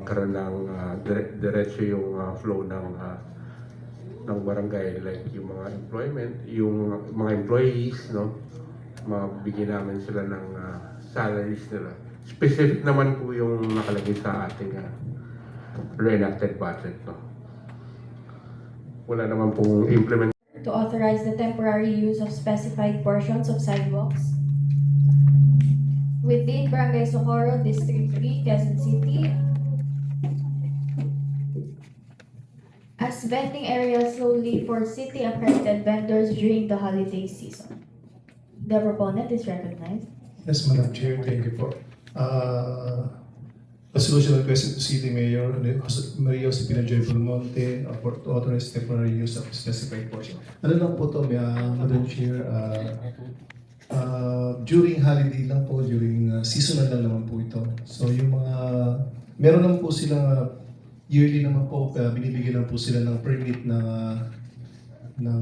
karoon ng diretso yung flow ng barangay, like yung mga employment, yung mga employees, no, mabigyan namin sila ng salaries nila. Specific naman po yung nakalagay sa ating reenacted budget, no. Wala naman pong implement. To authorize the temporary use of specified portions of sidewalks within Barangay Socorro, District 3, Quezon City, as vending areas solely for city accredited vendors during the holiday season. The proponent is recognized. Yes, Madam Chair, thank you po. Resolution requested to City Mayor Maria Josepina Joy Belmonte to authorize temporary use of specified portion. Ano lang po to, Madam Chair, during holiday lang po, during seasonal lang naman po ito. So yung mga, meron naman po silang yearly naman po, binibigyan lang po sila ng permit ng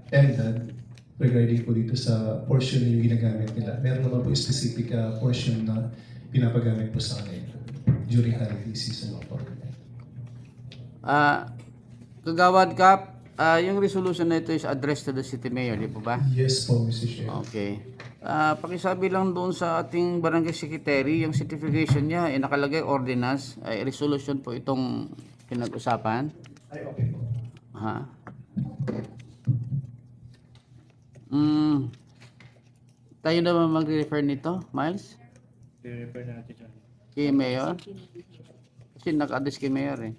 MDAD regarding po dito sa portion na yung ginagamit nila. Meron naman po specific portion na pinapagamit po sa kanila during holiday season po. Kagawad Kap, yung resolution na ito is addressed to the city mayor, di po ba? Yes po, Mr. Chair. Okay. Pakisabi lang doon sa ating barangay secretary, yung certification niya, nakalagay ordinance, ay resolution po itong pinag-usapan. Ay, okay po. Ha? Tayo naman mag-refer nito, Miles? I-refer natin dyan. Kay Mayor? Kasi nag-address kay Mayor eh.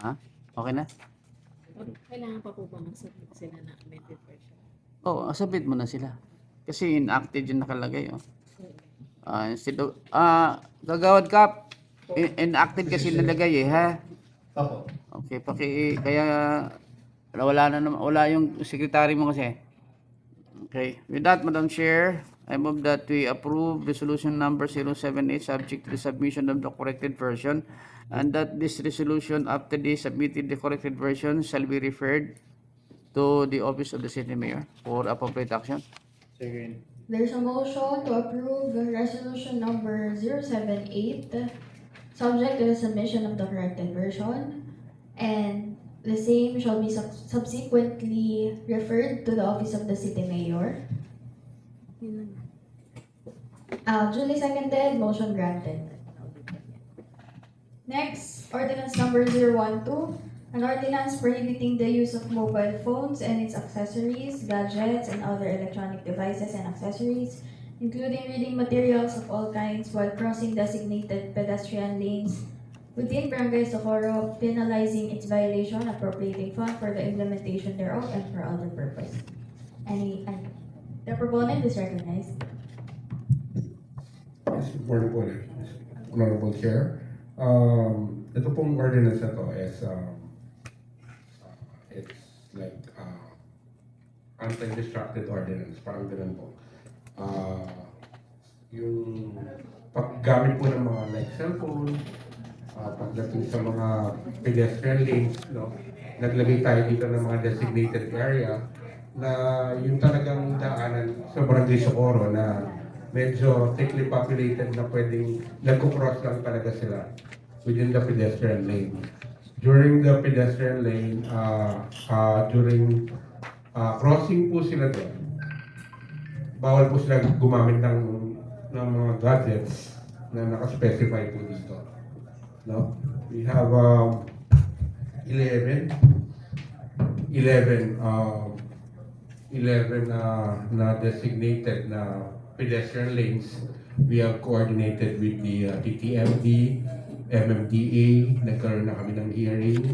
Ha? Okay na? Kailangan pa po ba mag-submit sila na amended version? Oo, submit mo na sila. Kasi inactive yung nakalagay. Oh. Instead of, Gagawad Kap, inactive kasi nalagay eh, ha? Opo. Okay, kaya wala na naman, wala yung secretary mo kasi. Okay, with that, Madam Chair, I move that we approve resolution number 078 subject to the submission of the corrected version, and that this resolution, after they submitted the corrected version, shall be referred to the office of the city mayor for appropriate action. Second. There's a motion to approve resolution number 078, subject to the submission of the corrected version, and the same shall be subsequently referred to the office of the city mayor. Yun lang. Duly seconded, motion granted. Next, ordinance number 012, an ordinance prohibiting the use of mobile phones and its accessories, gadgets, and other electronic devices and accessories, including reading materials of all kinds while crossing designated pedestrian lanes within Barangay Socorro, penalizing its violation, appropriating fund for the implementation thereof, and for other purpose. The proponent is recognized. Yes, morning po, Honorable Chair. Ito pong ordinance na to is it's like anti-distracted ordinance, parang ganun po. Yung paggamit po ng mga like cellphone, pagdating sa mga pedestrian lanes, no, naglagay tayo dito ng mga designated area na yung talagang daanan sa Barangay Socorro na medyo thickly populated na pwedeng nagko-cross lang talaga sila within the pedestrian lane. During the pedestrian lane, during crossing po sila doon, bawal po sila gumamit ng mga gadgets na nakaspecify po dito. No? We have 11 na designated na pedestrian lanes. We have coordinated with the TTMD, MMDA, nagkaroon na kami ng hearing,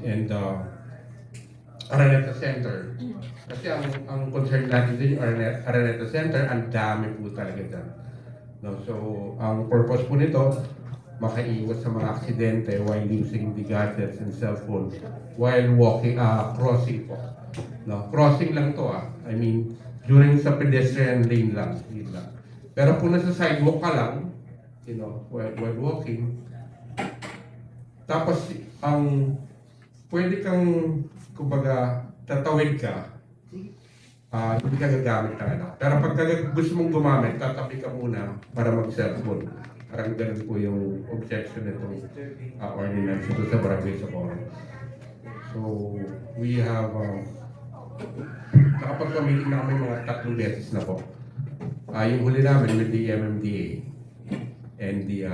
and Araneta Center. Kasi ang concern natin din yung Araneta Center, ang dami po talaga dyan. No? So, ang purpose po nito, makaiwas sa mga aksidente while using the gadgets and cell phones while walking, crossing po. No, crossing lang to I mean, during sa pedestrian lane lang, yun lang. Pero kung nasa sidewalk ka lang, you know, while walking, tapos pwede kang, kumbaga, tatawid ka, hindi ka gagamit ng ano. Pero pag gusto mong gumamit, tatabi ka muna para mag-cellphone. Parang ganun po yung objection nitong ordinance ito sa Barangay Socorro. So, we have, nakapag-meeting na kami mga 3 beses na po. Yung huli namin with the MMDA and the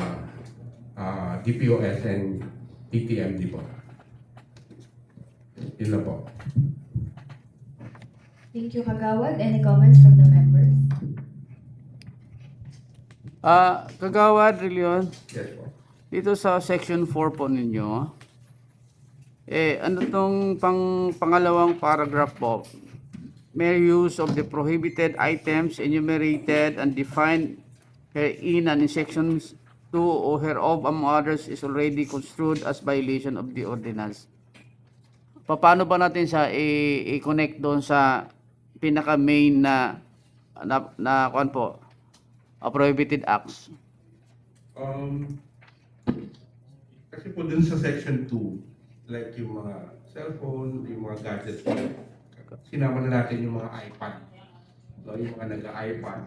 DPOS and TTMD po. Yun na po. Thank you, Kagawad. Any comments from the members? Kagawad, Leon, Yes po. dito sa section 4 po ninyo, ano tong pangalawang paragraph po? Mere use of the prohibited items enumerated and defined herein and in sections 2 or hereof among others is already construed as violation of the ordinance. Paano ba natin siya i-connect doon sa pinaka-main na kuan po, prohibited acts? Kasi po dun sa section 2, like yung mga cellphone, yung mga gadgets, sinama na natin yung mga iPad. So, yung mga nag-iPad.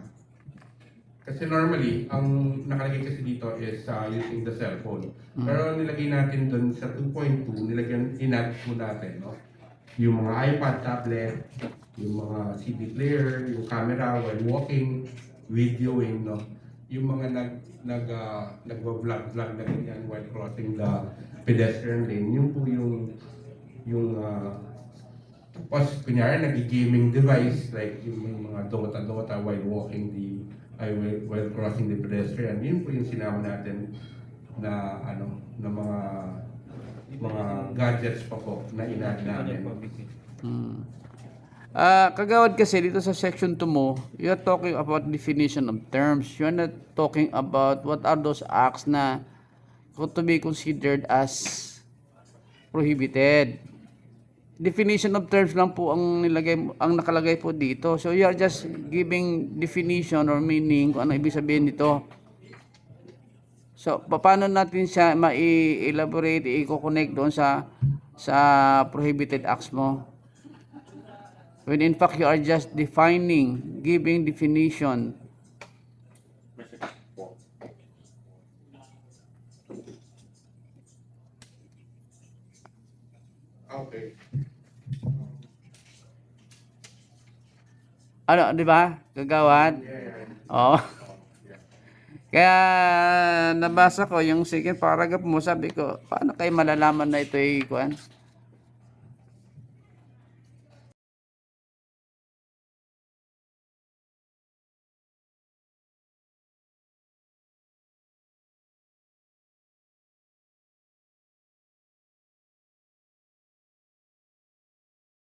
Kasi normally, ang nakalagay kasi dito is using the cellphone. Pero nilagay natin dun sa 2.2, inad po natin, no? Yung mga iPad, tablet, yung mga CD player, yung camera while walking, videoing, no? Yung mga nag-vlog na ganyan while crossing the pedestrian lane, yun po yung tapos kunyari nag-gaming device like yung mga Dota while walking while crossing the pedestrian, yun po yung sinama natin na na mga gadgets pa po na inad natin. Kagawad, kasi dito sa section 2 mo, you're talking about definition of terms. You're not talking about what are those acts na to be considered as prohibited. Definition of terms lang po ang nakalagay po dito. So you are just giving definition or meaning kung ano ibig sabihin nito. So paano natin siya ma-elaborate, i-connect doon sa prohibited acts mo? When in fact you are just defining, giving definition. Okay. Ano, di ba? Kagawad? Oo. Kaya nabasa ko yung second paragraph mo, sabi ko, paano kayo malalaman na ito ay kuan?